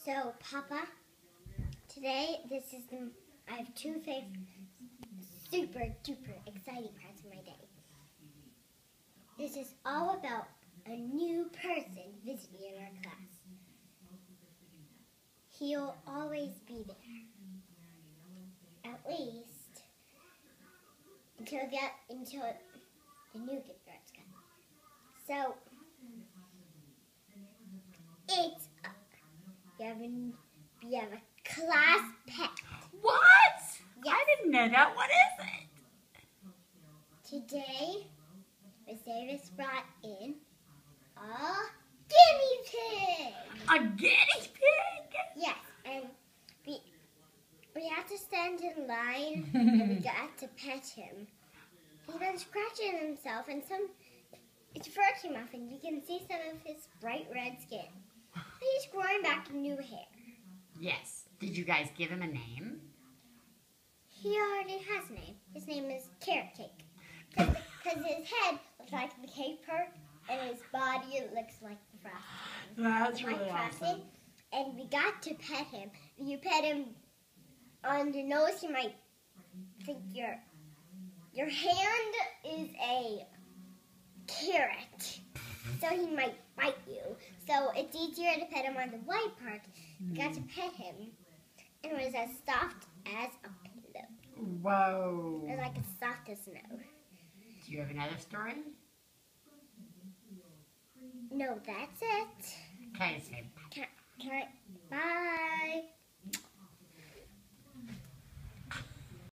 So, Papa, today I have two super duper exciting parts of my day. This is all about a new person visiting in our class. He'll always be there, at least until the new kindergartens come. So it's we have a class pet. What? Yes. I didn't know that. What is it? Today, Miss Davis brought in a guinea pig. A guinea pig? Yes, and we had to stand in line and we got to pet him. He's been scratching himself and it's fur came off and you can see some of his bright red skin. He's growing back new hair. Yes. Did you guys give him a name? He already has a name. His name is Carrot Cake. Because his head looks like the cake part and his body looks like the frosting. That's really awesome. And we got to pet him. If you pet him on the nose, he might think your hand is a carrot. So he might bite you. So it's easier to pet him on the white part. We got to pet him. And it was as soft as a pillow. Whoa. It was like as soft as snow. Do you have another story? No, that's it. Okay, say Can I? Bye.